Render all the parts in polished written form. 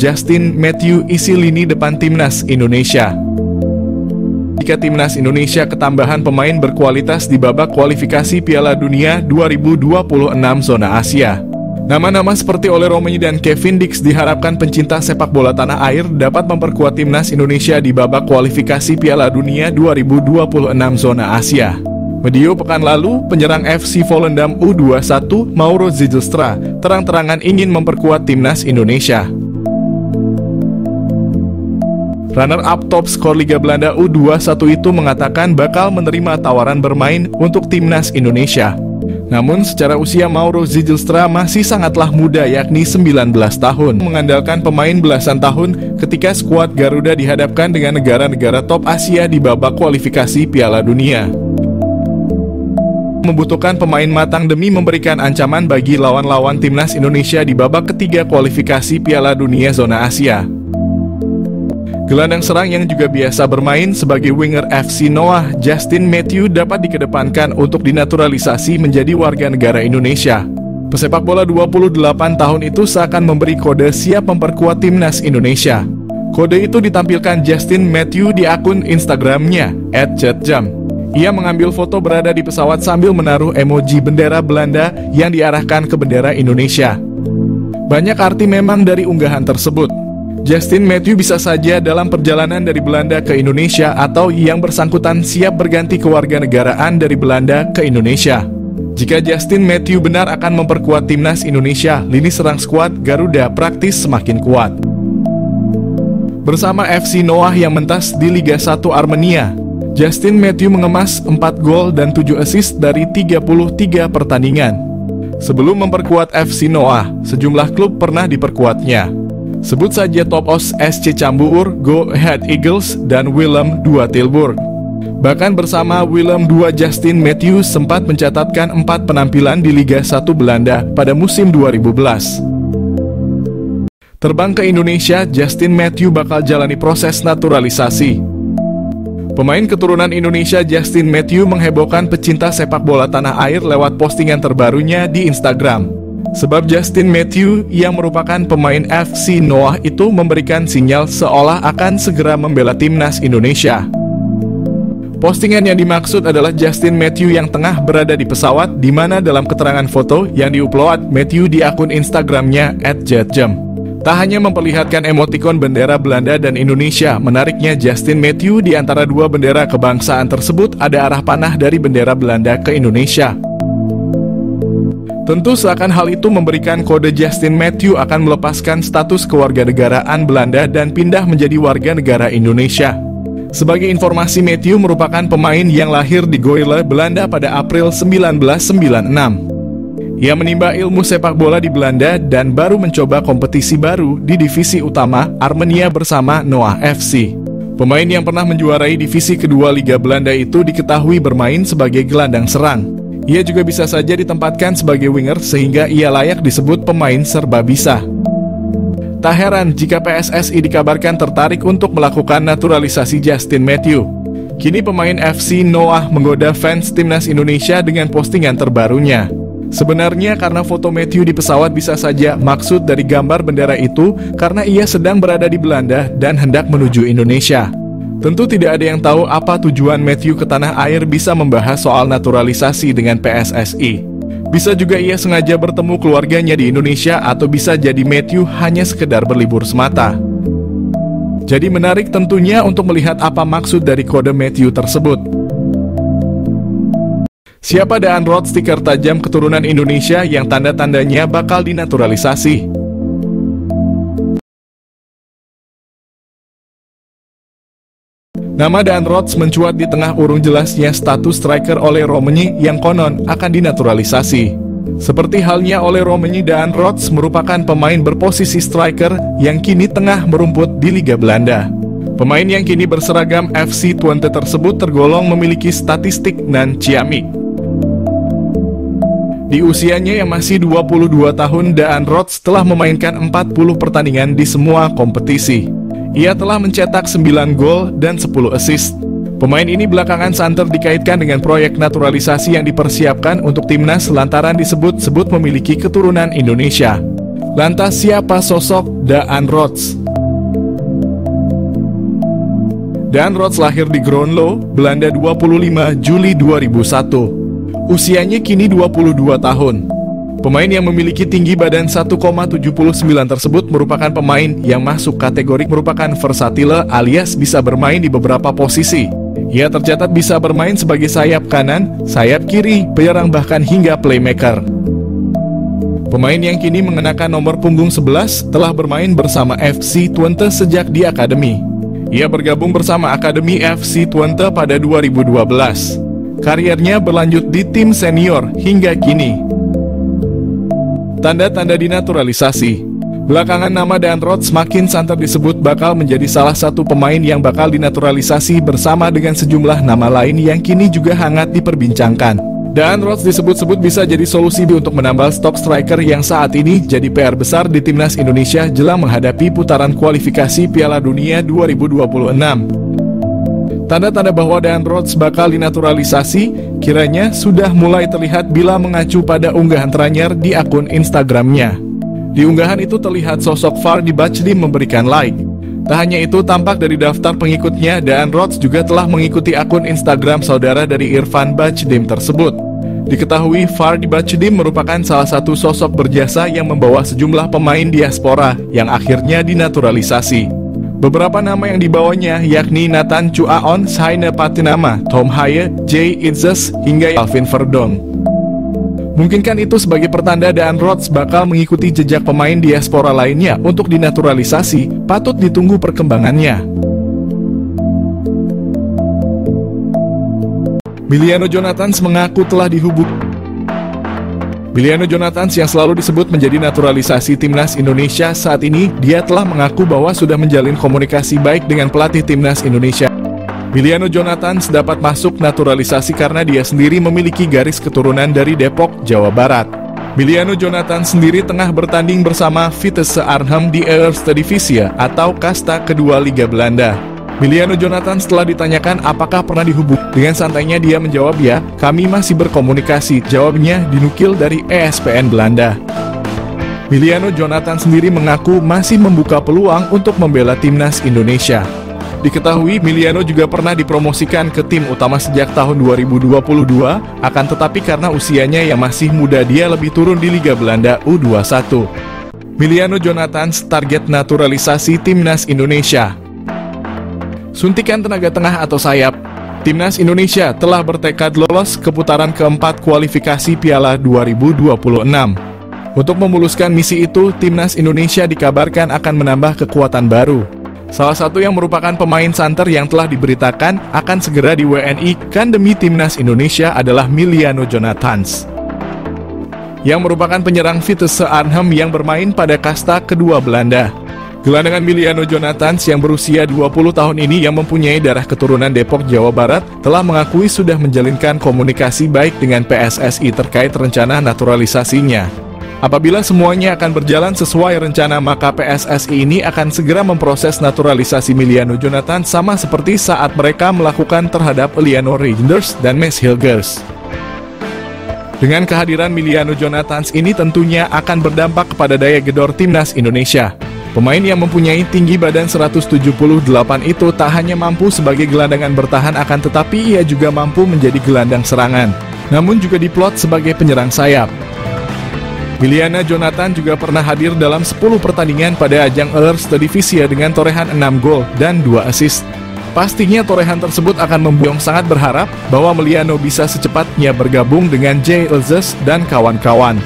Justin Matthew isi lini depan timnas Indonesia. Jika timnas Indonesia ketambahan pemain berkualitas di babak kualifikasi Piala Dunia 2026 zona Asia. Nama-nama seperti Ole Romagnoli dan Kevin Dix diharapkan pencinta sepak bola tanah air dapat memperkuat timnas Indonesia di babak kualifikasi Piala Dunia 2026 zona Asia. Medio pekan lalu, penyerang FC Volendam U21 Mauro Zijlstra terang-terangan ingin memperkuat timnas Indonesia. Runner-up top skor Liga Belanda U21 itu mengatakan bakal menerima tawaran bermain untuk timnas Indonesia. Namun secara usia Mauro Zijlstra masih sangatlah muda, yakni 19 tahun, mengandalkan pemain belasan tahun ketika skuad Garuda dihadapkan dengan negara-negara top Asia di babak kualifikasi Piala Dunia. Membutuhkan pemain matang demi memberikan ancaman bagi lawan-lawan timnas Indonesia di babak ketiga kualifikasi Piala Dunia zona Asia. Gelandang serang yang juga biasa bermain sebagai winger FC Noah, Justin Matthew dapat dikedepankan untuk dinaturalisasi menjadi warga negara Indonesia. Pesepak bola 28 tahun itu seakan memberi kode siap memperkuat timnas Indonesia. Kode itu ditampilkan Justin Matthew di akun Instagramnya @chatjam. Ia mengambil foto berada di pesawat sambil menaruh emoji bendera Belanda yang diarahkan ke bendera Indonesia. Banyak arti memang dari unggahan tersebut. Justin Matthew bisa saja dalam perjalanan dari Belanda ke Indonesia atau yang bersangkutan siap berganti kewarganegaraan dari Belanda ke Indonesia. Jika Justin Matthew benar akan memperkuat timnas Indonesia, lini serang skuad Garuda praktis semakin kuat. Bersama FC Noah yang mentas di Liga 1 Armenia, Justin Matthew mengemas 4 gol dan 7 assist dari 33 pertandingan. Sebelum memperkuat FC Noah, sejumlah klub pernah diperkuatnya. Sebut saja Top Os SC Cambuur, Go Ahead Eagles, dan Willem II Tilburg. Bahkan bersama Willem II, Justin Matthew sempat mencatatkan 4 penampilan di Liga 1 Belanda pada musim 2011. Terbang ke Indonesia, Justin Matthew bakal jalani proses naturalisasi. Pemain keturunan Indonesia Justin Matthew menghebohkan pecinta sepak bola tanah air lewat postingan terbarunya di Instagram. Sebab Justin Matthew yang merupakan pemain FC Noah itu memberikan sinyal seolah akan segera membela timnas Indonesia. Postingan yang dimaksud adalah Justin Matthew yang tengah berada di pesawat, di mana dalam keterangan foto yang diupload Matthew di akun Instagramnya @jetjam. Tak hanya memperlihatkan emotikon bendera Belanda dan Indonesia, menariknya Justin Matthew di antara dua bendera kebangsaan tersebut ada arah panah dari bendera Belanda ke Indonesia. Tentu seakan hal itu memberikan kode Justin Matthew akan melepaskan status kewarganegaraan Belanda dan pindah menjadi warga negara Indonesia. Sebagai informasi, Matthew merupakan pemain yang lahir di Goille, Belanda pada April 1996. Ia menimba ilmu sepak bola di Belanda dan baru mencoba kompetisi baru di divisi utama Armenia bersama Noah FC. Pemain yang pernah menjuarai divisi kedua Liga Belanda itu diketahui bermain sebagai gelandang serang. Ia juga bisa saja ditempatkan sebagai winger sehingga ia layak disebut pemain serba bisa. Tak heran jika PSSI dikabarkan tertarik untuk melakukan naturalisasi Justin Matthew. Kini pemain FC Noah menggoda fans timnas Indonesia dengan postingan terbarunya. Sebenarnya karena foto Matthew di pesawat bisa saja maksud dari gambar bendera itu karena ia sedang berada di Belanda dan hendak menuju Indonesia. Tentu tidak ada yang tahu apa tujuan Matthew ke tanah air bisa membahas soal naturalisasi dengan PSSI. Bisa juga ia sengaja bertemu keluarganya di Indonesia atau bisa jadi Matthew hanya sekedar berlibur semata. Jadi menarik tentunya untuk melihat apa maksud dari kode Matthew tersebut. Siapa Daan Roth, stiker tajam keturunan Indonesia yang tanda-tandanya bakal dinaturalisasi? Nama Daan Roth mencuat di tengah urung jelasnya status striker Ole Romagnoli yang konon akan dinaturalisasi. Seperti halnya Ole Romagnoli, Daan Roth merupakan pemain berposisi striker yang kini tengah merumput di Liga Belanda. Pemain yang kini berseragam FC Twente tersebut tergolong memiliki statistik nan ciamik. Di usianya yang masih 22 tahun, Daan Roth telah memainkan 40 pertandingan di semua kompetisi. Ia telah mencetak 9 gol dan 10 assist. Pemain ini belakangan santer dikaitkan dengan proyek naturalisasi yang dipersiapkan untuk timnas lantaran disebut-sebut memiliki keturunan Indonesia. Lantas siapa sosok Daan Rots? Daan Rots lahir di Groenlo, Belanda 25 Juli 2001. Usianya kini 22 tahun. Pemain yang memiliki tinggi badan 1,79 tersebut merupakan pemain yang masuk kategori merupakan versatile alias bisa bermain di beberapa posisi. Ia tercatat bisa bermain sebagai sayap kanan, sayap kiri, penyerang bahkan hingga playmaker. Pemain yang kini mengenakan nomor punggung 11 telah bermain bersama FC Twente sejak di akademi. Ia bergabung bersama Akademi FC Twente pada 2012. Karirnya berlanjut di tim senior hingga kini. Tanda-tanda dinaturalisasi. Belakangan nama Daan Rots semakin santer disebut bakal menjadi salah satu pemain yang bakal dinaturalisasi bersama dengan sejumlah nama lain yang kini juga hangat diperbincangkan. Daan Rots disebut-sebut bisa jadi solusi untuk menambal stok striker yang saat ini jadi PR besar di Timnas Indonesia jelang menghadapi putaran kualifikasi Piala Dunia 2026. Tanda-tanda bahwa Daan Rots bakal dinaturalisasi kiranya sudah mulai terlihat bila mengacu pada unggahan terakhir di akun Instagramnya. Di unggahan itu terlihat sosok Fardy Bachdim memberikan like. Tak hanya itu, tampak dari daftar pengikutnya, Daan Rots juga telah mengikuti akun Instagram saudara dari Irfan Bachdim tersebut. Diketahui Fardy Bachdim merupakan salah satu sosok berjasa yang membawa sejumlah pemain diaspora yang akhirnya dinaturalisasi. Beberapa nama yang dibawanya yakni Nathan Chuaon, Saine Patinama, Tom Haye, Jay Itzes, hingga Alvin Verdong. Mungkinkah itu sebagai pertanda Daan Rots bakal mengikuti jejak pemain diaspora lainnya untuk dinaturalisasi? Patut ditunggu perkembangannya. Miliano Jonathans mengaku telah dihubungi. Miliano Jonathans yang selalu disebut menjadi naturalisasi Timnas Indonesia saat ini, dia telah mengaku bahwa sudah menjalin komunikasi baik dengan pelatih Timnas Indonesia. Miliano Jonathans dapat masuk naturalisasi karena dia sendiri memiliki garis keturunan dari Depok, Jawa Barat. Miliano Jonathans sendiri tengah bertanding bersama Vitesse Arnhem di Eerste Divisie atau kasta kedua Liga Belanda. Miliano Jonathans setelah ditanyakan apakah pernah dihubungi, dengan santainya dia menjawab, "Ya, kami masih berkomunikasi," jawabnya dinukil dari ESPN Belanda. Miliano Jonathans sendiri mengaku masih membuka peluang untuk membela Timnas Indonesia. Diketahui Miliano juga pernah dipromosikan ke tim utama sejak tahun 2022, akan tetapi karena usianya yang masih muda dia lebih turun di Liga Belanda U21. Miliano Jonathans target naturalisasi Timnas Indonesia. Suntikan tenaga tengah atau sayap. Timnas Indonesia telah bertekad lolos ke putaran keempat kualifikasi Piala 2026. Untuk memuluskan misi itu, Timnas Indonesia dikabarkan akan menambah kekuatan baru. Salah satu yang merupakan pemain santer yang telah diberitakan akan segera di WNI-kan demi Timnas Indonesia adalah Miliano Jonathans, yang merupakan penyerang Vitesse Arnhem yang bermain pada kasta kedua Belanda. Gelandangan Miliano Jonathans yang berusia 20 tahun ini yang mempunyai darah keturunan Depok, Jawa Barat, telah mengakui sudah menjalinkan komunikasi baik dengan PSSI terkait rencana naturalisasinya. Apabila semuanya akan berjalan sesuai rencana, maka PSSI ini akan segera memproses naturalisasi Miliano Jonathans sama seperti saat mereka melakukan terhadap Eleanor Reinders dan Mads Hilgers. Dengan kehadiran Miliano Jonathans ini tentunya akan berdampak kepada daya gedor Timnas Indonesia. Pemain yang mempunyai tinggi badan 178 itu tak hanya mampu sebagai gelandangan bertahan, akan tetapi ia juga mampu menjadi gelandang serangan, namun juga diplot sebagai penyerang sayap. Miliano Jonathans juga pernah hadir dalam 10 pertandingan pada ajang Eerste Divisie dengan torehan 6 gol dan 2 assist. Pastinya torehan tersebut akan membuat sangat berharap bahwa Miliano bisa secepatnya bergabung dengan Jay Itzes dan kawan-kawan.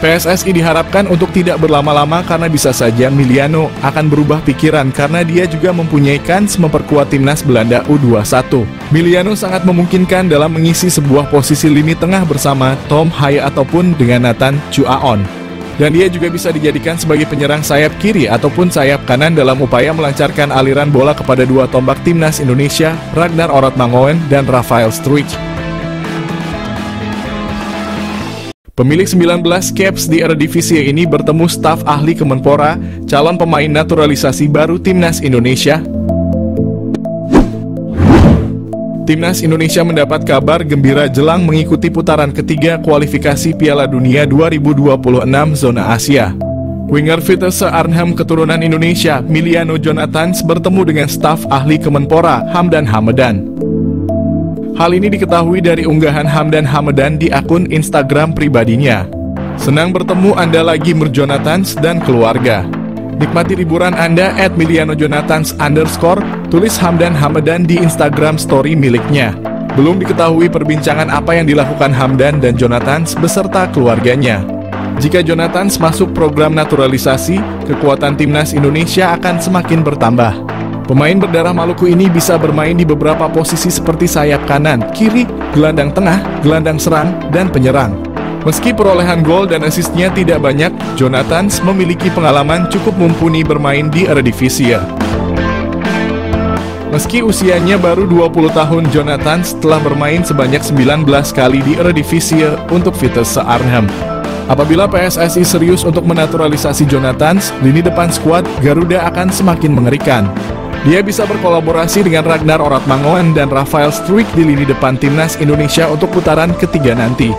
PSSI diharapkan untuk tidak berlama-lama karena bisa saja Miliano akan berubah pikiran karena dia juga mempunyai kans memperkuat Timnas Belanda U21. Miliano sangat memungkinkan dalam mengisi sebuah posisi lini tengah bersama Tom Haye ataupun dengan Nathan Chuaon. Dan dia juga bisa dijadikan sebagai penyerang sayap kiri ataupun sayap kanan dalam upaya melancarkan aliran bola kepada dua tombak Timnas Indonesia, Ragnar Orotmangoen dan Rafael Struijk. Pemilik 19 caps di Eredivisie ini bertemu staf ahli Kemenpora, calon pemain naturalisasi baru Timnas Indonesia. Timnas Indonesia mendapat kabar gembira jelang mengikuti putaran ketiga kualifikasi Piala Dunia 2026 zona Asia. Winger Vitesse Arnhem keturunan Indonesia, Miliano Jonathans bertemu dengan staf ahli Kemenpora, Hamdan Hamedan. Hal ini diketahui dari unggahan Hamdan Hamedan di akun Instagram pribadinya. Senang bertemu Anda lagi Jonathans dan keluarga. Nikmati liburan Anda @milianojonathans_, tulis Hamdan Hamedan di Instagram story miliknya. Belum diketahui perbincangan apa yang dilakukan Hamdan dan Jonathans beserta keluarganya. Jika Jonathans masuk program naturalisasi, kekuatan timnas Indonesia akan semakin bertambah. Pemain berdarah Maluku ini bisa bermain di beberapa posisi seperti sayap kanan, kiri, gelandang tengah, gelandang serang, dan penyerang. Meski perolehan gol dan asisnya tidak banyak, Jonathans memiliki pengalaman cukup mumpuni bermain di Eredivisie. Meski usianya baru 20 tahun, Jonathans telah bermain sebanyak 19 kali di Eredivisie untuk Vitesse Arnhem. Apabila PSSI serius untuk menaturalisasi Jonathans, lini depan skuad Garuda akan semakin mengerikan. Dia bisa berkolaborasi dengan Ragnar Oratmangoen dan Rafael Struijk di lini depan timnas Indonesia untuk putaran ketiga nanti.